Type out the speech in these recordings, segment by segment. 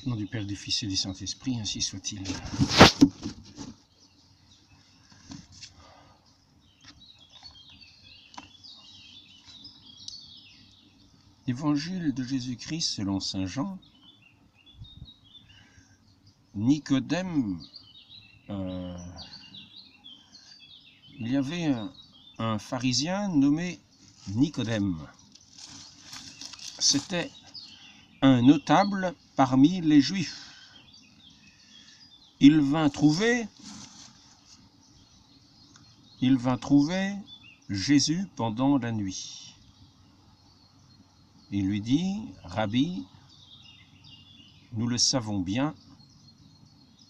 Au nom du Père, du Fils et du Saint-Esprit, ainsi soit-il. Évangile de Jésus-Christ selon saint Jean. Nicodème, il y avait un pharisien nommé Nicodème. C'était un notable parmi les Juifs. Il vint trouver Jésus pendant la nuit. Il lui dit, « Rabbi, nous le savons bien,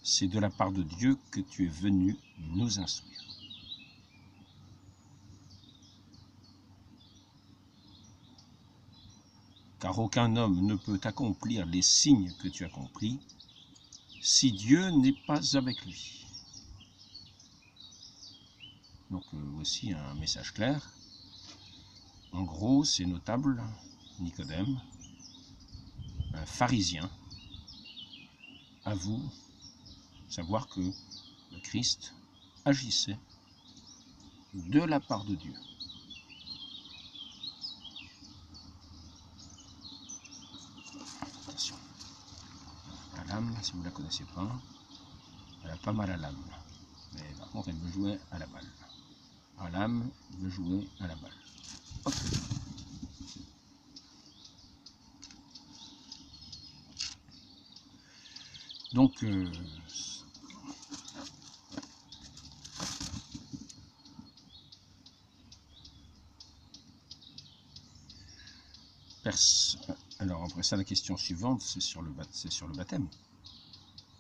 c'est de la part de Dieu que tu es venu nous instruire. » Car aucun homme ne peut accomplir les signes que tu accomplis si Dieu n'est pas avec lui. Donc voici un message clair. En gros, c'est notable, Nicodème, un pharisien, avoue savoir que le Christ agissait de la part de Dieu. Attention, la lame, si vous ne la connaissez pas, elle a pas mal à l'âme. Mais par contre, elle veut jouer à la balle. À l'âme, veut jouer à la balle. Hop. Donc, alors après ça, la question suivante, c'est sur le baptême. C'est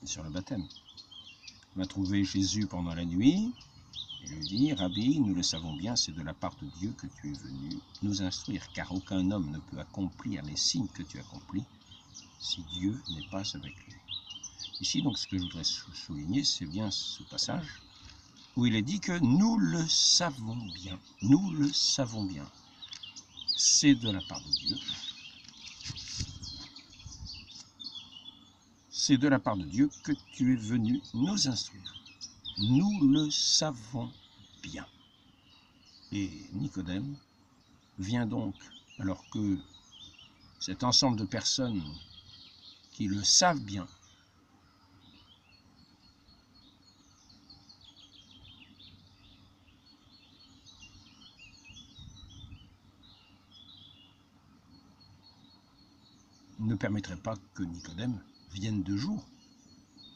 sur le baptême. On va trouver Jésus pendant la nuit et lui dit, « Rabbi, nous le savons bien, c'est de la part de Dieu que tu es venu nous instruire, car aucun homme ne peut accomplir les signes que tu accomplis si Dieu n'est pas avec lui. » Ici, donc, ce que je voudrais souligner, c'est bien ce passage où il est dit que nous le savons bien. Nous le savons bien. C'est de la part de Dieu. C'est de la part de Dieu que tu es venu nous instruire. Nous le savons bien. Et Nicodème vient donc, alors que cet ensemble de personnes qui le savent bien, ne permettrait pas que Nicodème vienne de jour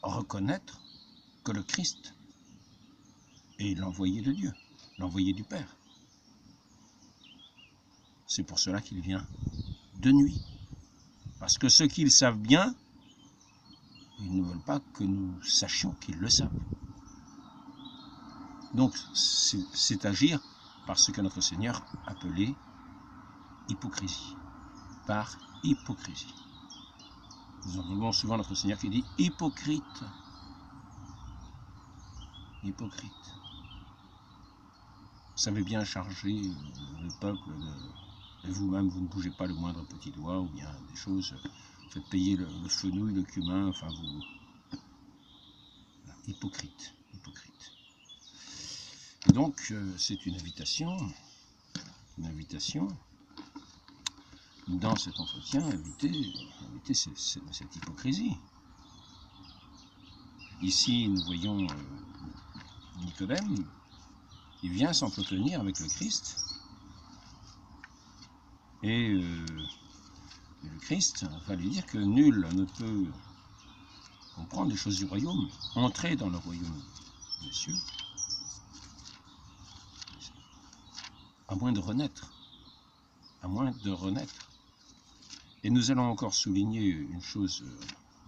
reconnaître que le Christ est l'envoyé de Dieu, l'envoyé du Père. C'est pour cela qu'il vient de nuit. Parce que ceux qui le savent bien, ils ne veulent pas que nous sachions qu'ils le savent. Donc, c'est agir par ce que notre Seigneur appelait hypocrisie. Par hypocrisie. Nous entendons souvent notre Seigneur qui dit « hypocrite ». Hypocrite. Vous savez bien charger le peuple de vous-même, vous ne bougez pas le moindre petit doigt, ou bien des choses, faites payer le fenouil, le cumin, enfin vous... Hypocrite, hypocrite. Et donc, c'est une invitation dans cet entretien, éviter cette hypocrisie. Ici, nous voyons Nicodème, il vient s'entretenir avec le Christ, et le Christ va lui dire que nul ne peut comprendre les choses du royaume, entrer dans le royaume des cieux, à moins de renaître. À moins de renaître. Et nous allons encore souligner une chose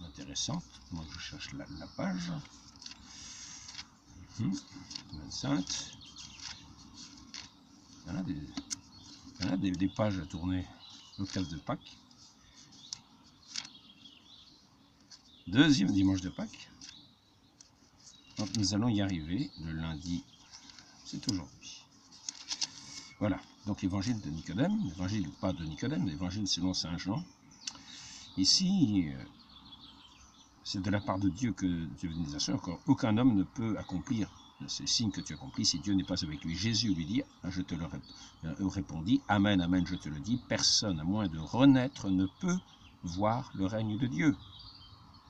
intéressante. Moi, je cherche la page. 25. Il y en a des pages à tourner. L'octave de Pâques. Deuxième dimanche de Pâques. Donc, nous allons y arriver le lundi. C'est aujourd'hui. Voilà. Donc, l'évangile de Nicodème. L'évangile pas de Nicodème, l'évangile selon saint Jean. Ici, c'est de la part de Dieu que Dieu nous assure qu'aucun homme ne peut accomplir ces signes que tu accomplis si Dieu n'est pas avec lui. Jésus lui dit, je te le répondis, Amen, Amen, je te le dis, personne à moins de renaître ne peut voir le règne de Dieu.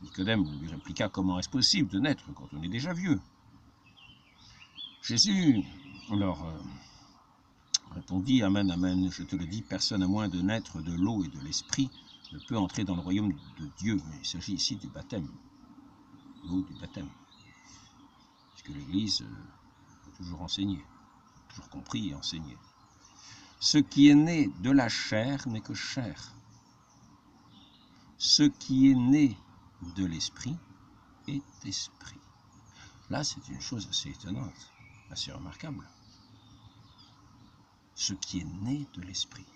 Nicodème lui répliqua, comment est-ce possible de naître quand on est déjà vieux? Jésus leur répondit, Amen, Amen, je te le dis, personne à moins de naître de l'eau et de l'esprit ne peut entrer dans le royaume de Dieu. Mais il s'agit ici du baptême, l'eau du baptême. Puisque l'Église a toujours enseigné, toujours compris et enseigné. Ce qui est né de la chair n'est que chair. Ce qui est né de l'esprit est esprit. Là, c'est une chose assez étonnante, assez remarquable. Ce qui est né de l'esprit.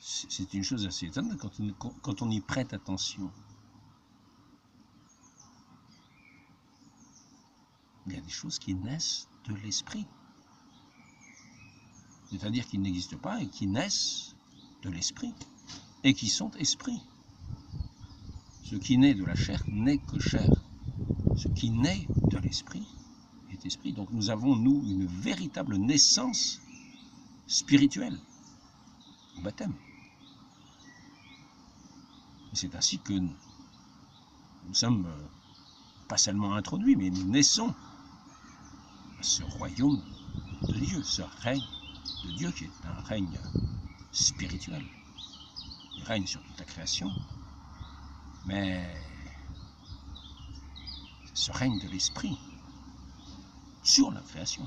C'est une chose assez étonnante quand on y prête attention. Il y a des choses qui naissent de l'esprit. C'est-à-dire qui n'existent pas et qui naissent de l'esprit et qui sont esprit. Ce qui naît de la chair n'est que chair. Ce qui naît de l'esprit est esprit. Donc nous avons, nous, une véritable naissance spirituelle au baptême. C'est ainsi que nous sommes pas seulement introduits, mais nous naissons à ce royaume de Dieu, ce règne de Dieu qui est un règne spirituel. Il règne sur toute la création, mais ce règne de l'esprit sur la création.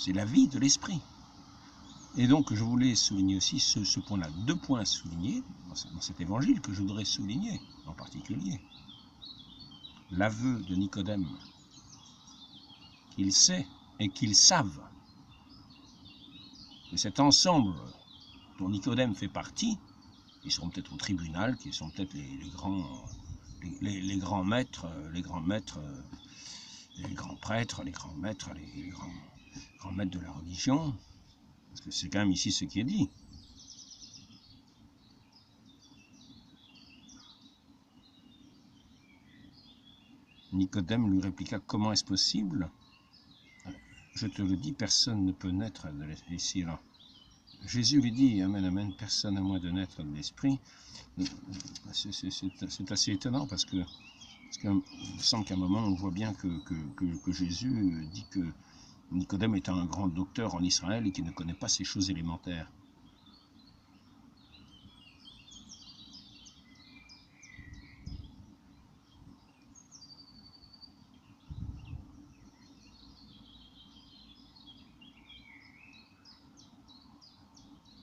C'est la vie de l'esprit. Et donc, je voulais souligner aussi ce point-là. Deux points à souligner dans cet évangile que je voudrais souligner en particulier. L'aveu de Nicodème qu'il sait et qu'ils savent que cet ensemble dont Nicodème fait partie, qui seront peut-être au tribunal, qui sont peut-être les grands maîtres, les grands prêtres, les grands maîtres, les grands maîtres de la religion, parce que c'est quand même ici ce qui est dit. Nicodème lui répliqua, comment est-ce possible? Je te le dis, personne ne peut naître de l'esprit. Ici, là. Jésus lui dit, Amen, Amen, personne à moins de naître de l'esprit. C'est assez étonnant parce qu'il me semble qu'à un moment, on voit bien que Jésus dit que Nicodème est un grand docteur en Israël et qui ne connaît pas ces choses élémentaires.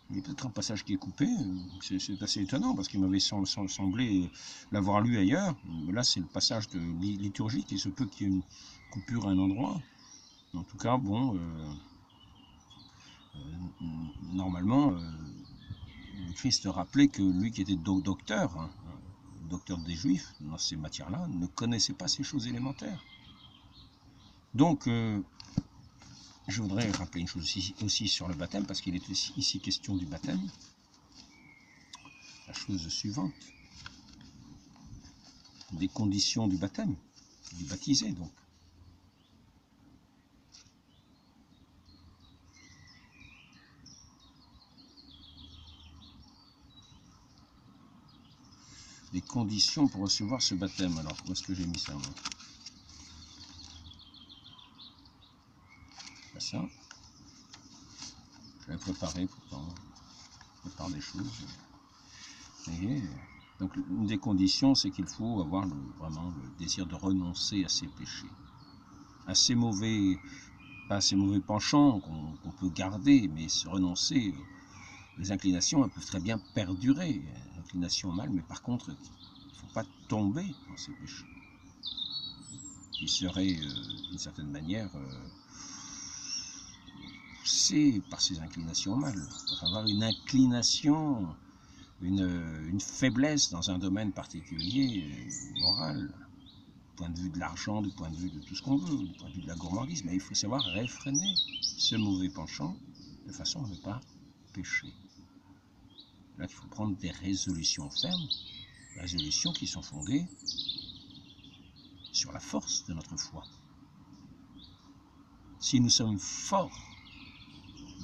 Il y a peut-être un passage qui est coupé, c'est assez étonnant parce qu'il m'avait semblé l'avoir lu ailleurs. Là, c'est le passage de liturgique, il se peut qu'il y ait une coupure à un endroit. En tout cas, bon, normalement, le Christ rappelait que lui qui était docteur, hein, docteur des Juifs dans ces matières-là, ne connaissait pas ces choses élémentaires. Donc, je voudrais rappeler une chose aussi sur le baptême, parce qu'il est ici question du baptême. La chose suivante, des conditions du baptême, du baptisé donc. Les conditions pour recevoir ce baptême. Alors, où est-ce que j'ai mis ça, moi? Pas ça. Je l'ai préparé pourtant. Je prépare des choses. Et donc, une des conditions, c'est qu'il faut avoir vraiment le désir de renoncer à ses péchés. À ces mauvais, pas ces mauvais penchants qu'on peut garder, mais se renoncer. Les inclinations, elles peuvent très bien perdurer. Inclinations mal, mais par contre, il ne faut pas tomber dans ces péchés. Qui seraient, d'une certaine manière, poussés par ces inclinations mal. Il faut avoir une inclination, une faiblesse dans un domaine particulier, moral, du point de vue de l'argent, du point de vue de tout ce qu'on veut, du point de vue de la gourmandise, mais il faut savoir réfréner ce mauvais penchant de façon à ne pas pécher. Là, il faut prendre des résolutions fermes, résolutions qui sont fondées sur la force de notre foi. Si nous sommes forts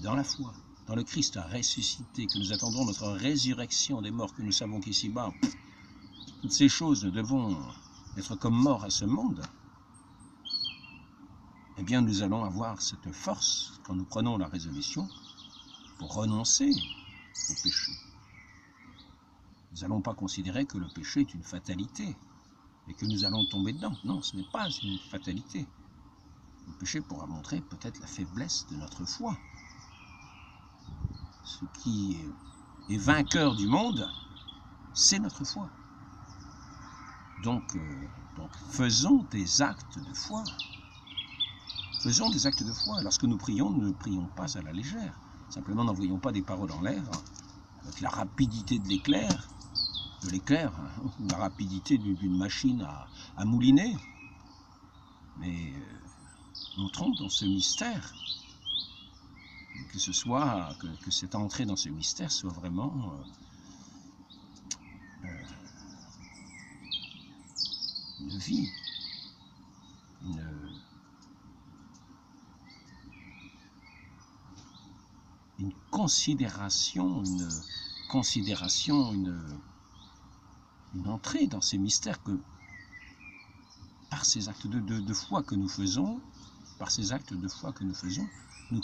dans la foi, dans le Christ ressuscité, que nous attendons notre résurrection des morts, que nous savons qu'ici-bas, toutes ces choses devront être comme morts à ce monde, eh bien nous allons avoir cette force, quand nous prenons la résolution, pour renoncer au péché. Nous n'allons pas considérer que le péché est une fatalité et que nous allons tomber dedans. Non, ce n'est pas une fatalité. Le péché pourra montrer peut-être la faiblesse de notre foi. Ce qui est vainqueur du monde, c'est notre foi. Donc, faisons des actes de foi. Faisons des actes de foi. Lorsque nous prions, ne prions pas à la légère. Simplement, n'envoyons pas des paroles en l'air avec la rapidité de l'éclair, la rapidité d'une machine à mouliner. Mais entrons dans ce mystère, que cette entrée dans ce mystère soit vraiment une vie, une considération, une entrée dans ces mystères que par ces actes de foi que nous faisons, nous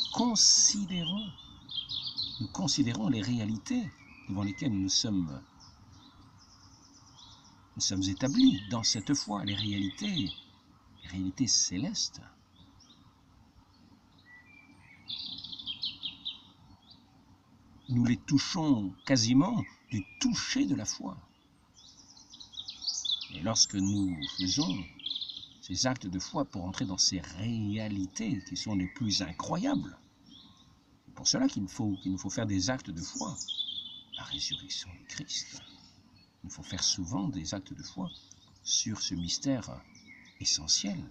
considérons les réalités devant lesquelles nous sommes établis dans cette foi, les réalités célestes. Nous les touchons quasiment du toucher de la foi. Et lorsque nous faisons ces actes de foi pour entrer dans ces réalités qui sont les plus incroyables, c'est pour cela qu'il nous faut faire des actes de foi. La résurrection du Christ. Il nous faut faire souvent des actes de foi sur ce mystère essentiel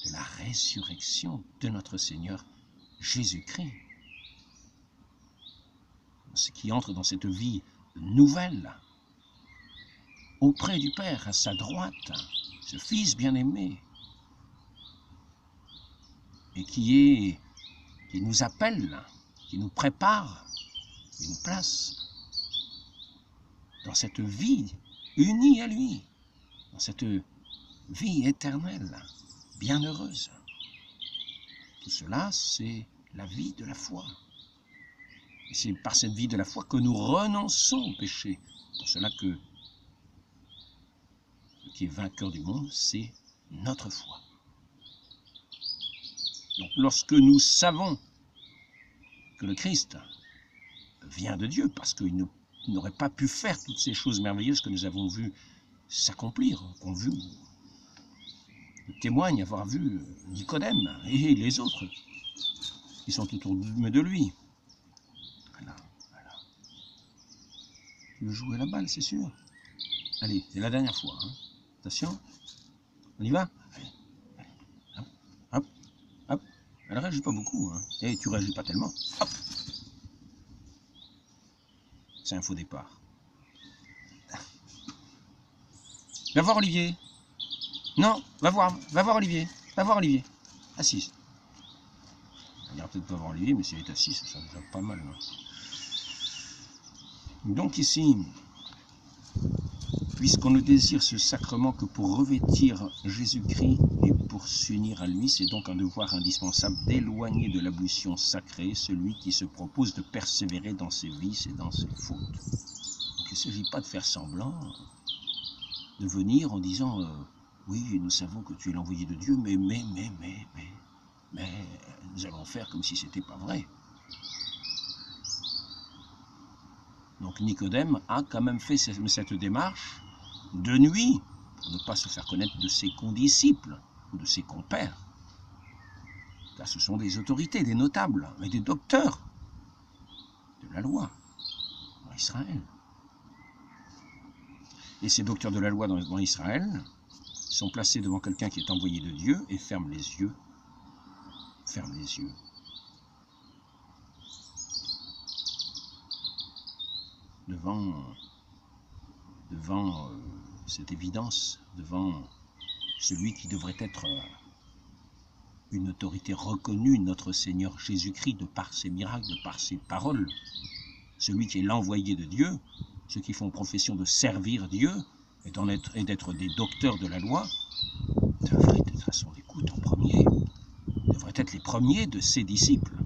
de la résurrection de notre Seigneur Jésus-Christ. Ce qui entre dans cette vie nouvelle, auprès du Père, à sa droite, ce Fils bien-aimé, et qui nous appelle, qui nous prépare une place dans cette vie unie à lui, dans cette vie éternelle, bienheureuse. Tout cela, c'est la vie de la foi. Et c'est par cette vie de la foi que nous renonçons au péché. Pour cela que ce qui est vainqueur du monde, c'est notre foi. Donc lorsque nous savons que le Christ vient de Dieu, parce qu'il n'aurait pas pu faire toutes ces choses merveilleuses que nous avons vues s'accomplir, qu'on témoigne avoir vu Nicodème et les autres qui sont autour de lui. Voilà. Tu veux jouer la balle, c'est sûr. Allez, c'est la dernière fois. Hein. Attention. On y va? Allez. Hop. Elle réagit pas beaucoup. Hein. Et tu réagis pas tellement. Hop. C'est un faux départ. Va voir Olivier. Non, va voir Olivier. Va voir Olivier. Assise. Il ira peut-être pas voir Olivier, mais s'il est assis, ça va pas mal. Hein. Donc ici, puisqu'on ne désire ce sacrement que pour revêtir Jésus-Christ et pour s'unir à lui, c'est donc un devoir indispensable d'éloigner de l'ablution sacrée celui qui se propose de persévérer dans ses vices et dans ses fautes. Donc il ne s'agit pas de faire semblant, de venir en disant oui, nous savons que tu es l'envoyé de Dieu, mais nous allons faire comme si c'était pas vrai. Donc Nicodème a quand même fait cette démarche de nuit pour ne pas se faire connaître de ses condisciples ou de ses compères. Car ce sont des autorités, des notables, mais des docteurs de la loi dans Israël. Et ces docteurs de la loi dans Israël sont placés devant quelqu'un qui est envoyé de Dieu et ferment les yeux. devant cette évidence, devant celui qui devrait être une autorité reconnue, notre Seigneur Jésus-Christ, de par ses miracles, de par ses paroles, celui qui est l'envoyé de Dieu, ceux qui font profession de servir Dieu et d'être des docteurs de la loi, devraient être à son écoute en premier, devraient être les premiers de ses disciples,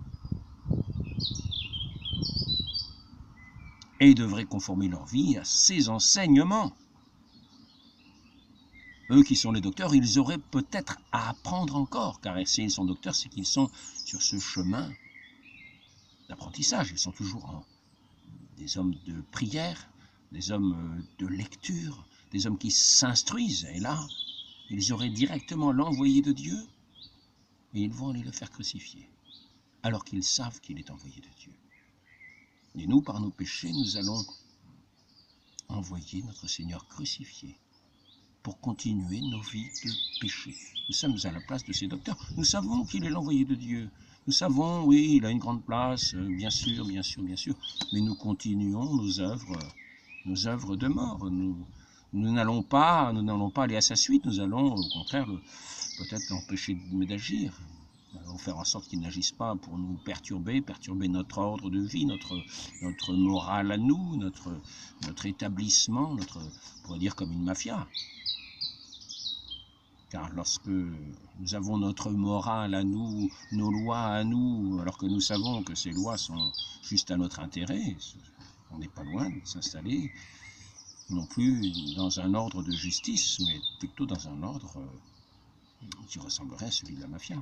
et devraient conformer leur vie à ses enseignements. Eux qui sont les docteurs, ils auraient peut-être à apprendre encore, car s'ils sont docteurs, c'est qu'ils sont sur ce chemin d'apprentissage. Ils sont toujours des hommes de prière, des hommes de lecture, des hommes qui s'instruisent. Et là, ils auraient directement l'envoyé de Dieu, et ils vont aller le faire crucifier, alors qu'ils savent qu'il est envoyé de Dieu. Et nous, par nos péchés, nous allons envoyer notre Seigneur crucifié pour continuer nos vies de péché. Nous sommes à la place de ces docteurs. Nous savons qu'il est l'envoyé de Dieu. Nous savons, oui, il a une grande place, bien sûr, bien sûr, bien sûr, mais nous continuons nos œuvres de mort. Nous n'allons pas aller à sa suite, nous allons au contraire peut-être l'empêcher d'agir. Nous allons faire en sorte qu'il n'agisse pas pour nous perturber notre ordre de vie, notre morale à nous, notre établissement, on pourrait dire comme une mafia. Car lorsque nous avons notre morale à nous, nos lois à nous, alors que nous savons que ces lois sont juste à notre intérêt, on n'est pas loin de s'installer, non plus dans un ordre de justice, mais plutôt dans un ordre qui ressemblerait à celui de la mafia.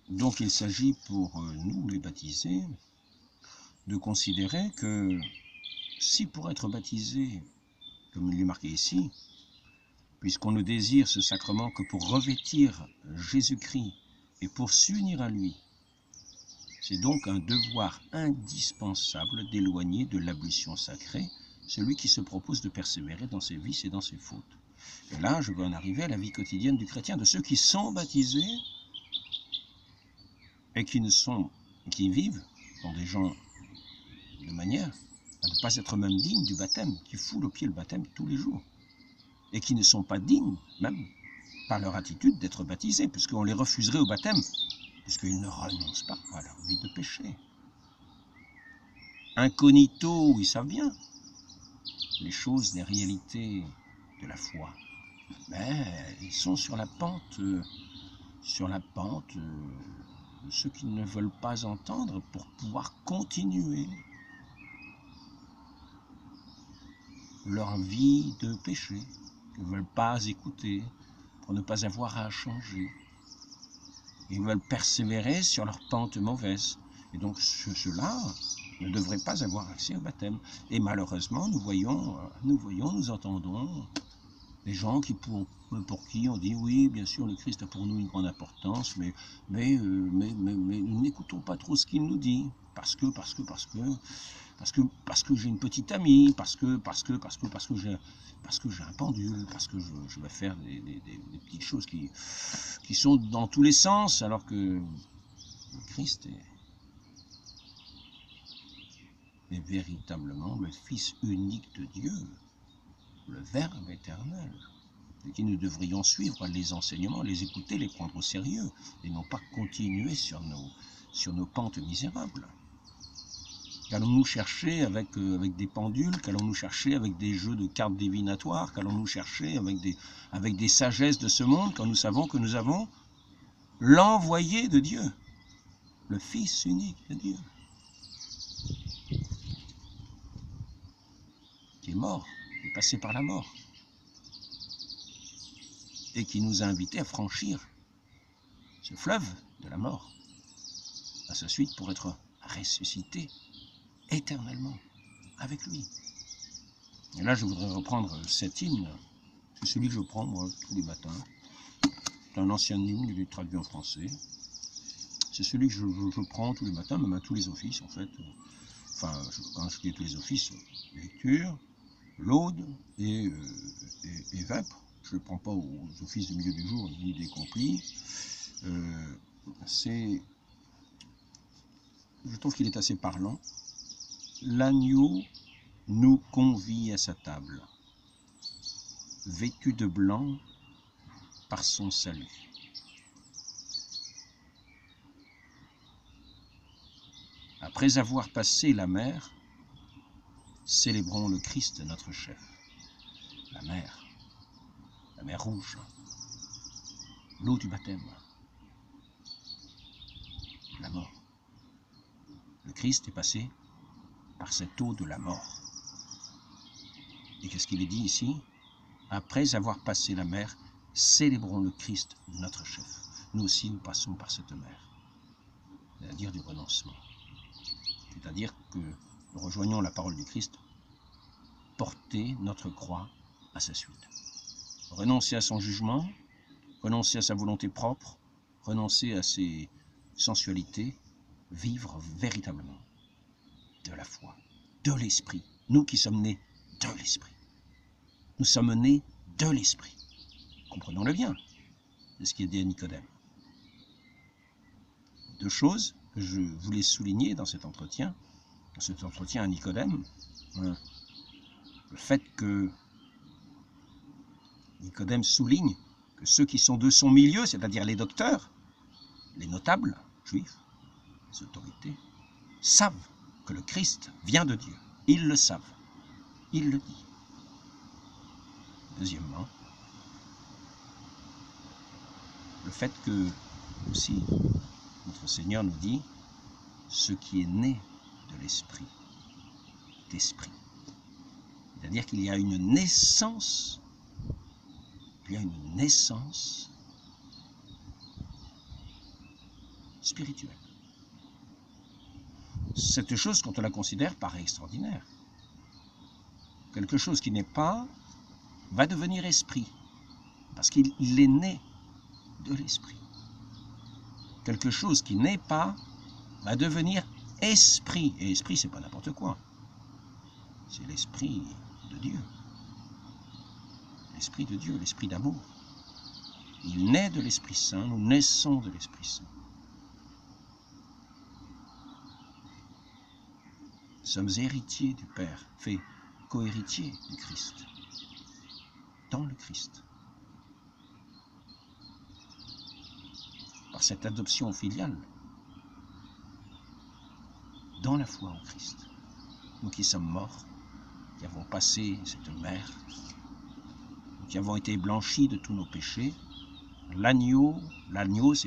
Donc il s'agit pour nous, les baptisés, de considérer que si pour être baptisé, comme il est marqué ici, puisqu'on ne désire ce sacrement que pour revêtir Jésus-Christ et pour s'unir à lui, c'est donc un devoir indispensable d'éloigner de l'ablution sacrée celui qui se propose de persévérer dans ses vices et dans ses fautes. Et là, je veux en arriver à la vie quotidienne du chrétien, de ceux qui sont baptisés et qui vivent dans des gens de manière à ne pas être même dignes du baptême, qui foulent au pied le baptême tous les jours, et qui ne sont pas dignes, même par leur attitude, d'être baptisés, puisqu'on les refuserait au baptême, puisqu'ils ne renoncent pas à leur vie de péché. Incognito, ils savent bien les choses, les réalités de la foi, mais ils sont sur la pente de ceux qui ne veulent pas entendre pour pouvoir continuer leur vie de péché, qui ne veulent pas écouter pour ne pas avoir à changer. Ils veulent persévérer sur leur pente mauvaise. Et donc ceux-là ne devraient pas avoir accès au baptême. Et malheureusement, nous entendons des gens pour qui on dit oui, bien sûr, le Christ a pour nous une grande importance, mais nous n'écoutons pas trop ce qu'il nous dit, parce que j'ai une petite amie, parce que j'ai un pendule, parce que je vais faire des petites choses qui sont dans tous les sens, alors que le Christ est véritablement le Fils unique de Dieu, le Verbe éternel, de qui nous devrions suivre les enseignements, les écouter, les prendre au sérieux, et non pas continuer sur nos pentes misérables. Qu'allons-nous chercher avec des pendules? Qu'allons-nous chercher avec des jeux de cartes divinatoires? Qu'allons-nous chercher avec des sagesses de ce monde, quand nous savons que nous avons l'envoyé de Dieu, le Fils unique de Dieu, qui est mort, qui est passé par la mort, et qui nous a invités à franchir ce fleuve de la mort à sa suite pour être ressuscité éternellement avec lui. Et là, je voudrais reprendre cet hymne, c'est celui que je prends moi tous les matins. C'est un ancien hymne, il est traduit en français. C'est celui que je prends tous les matins, même à tous les offices en fait. Enfin, quand je dis tous les offices, lecture, l'aude et vêpres. Je ne le prends pas aux offices du milieu du jour ni des complis. Je trouve qu'il est assez parlant. L'agneau nous convie à sa table, vêtu de blanc par son salut. Après avoir passé la mer, célébrons le Christ, notre chef. La mer rouge, l'eau du baptême, la mort. Le Christ est passé par cette eau de la mort. Et qu'est-ce qu'il est dit ici? Après avoir passé la mer, célébrons le Christ, notre chef. Nous aussi, nous passons par cette mer, c'est-à-dire du renoncement. C'est-à-dire que nous rejoignons la parole du Christ, porter notre croix à sa suite. Renoncer à son jugement, renoncer à sa volonté propre, renoncer à ses sensualités, vivre véritablement de la foi, de l'esprit. Nous qui sommes nés de l'esprit. Nous sommes nés de l'esprit. Comprenons-le bien, c'est ce qui est dit à Nicodème. Deux choses que je voulais souligner dans cet entretien à Nicodème. Le fait que Nicodème souligne que ceux qui sont de son milieu, c'est-à-dire les docteurs, les notables juifs, les autorités, savent que le Christ vient de Dieu. Ils le savent. Il le dit. Deuxièmement, le fait que, aussi, notre Seigneur nous dit, ce qui est né de l'esprit, d'esprit. C'est-à-dire qu'il y a une naissance, spirituelle. Cette chose, quand on la considère, paraît extraordinaire. Quelque chose qui n'est pas va devenir esprit, parce qu'il est né de l'esprit. Quelque chose qui n'est pas va devenir esprit. Et esprit, c'est pas n'importe quoi. C'est l'esprit de Dieu. L'esprit de Dieu, l'esprit d'amour. Il naît de l'Esprit Saint, nous naissons de l'Esprit Saint. Nous sommes héritiers du Père, faits co-héritiers du Christ, dans le Christ. Par cette adoption filiale, dans la foi en Christ. Nous qui sommes morts, qui avons passé cette mer, qui avons été blanchis de tous nos péchés, l'agneau, c'est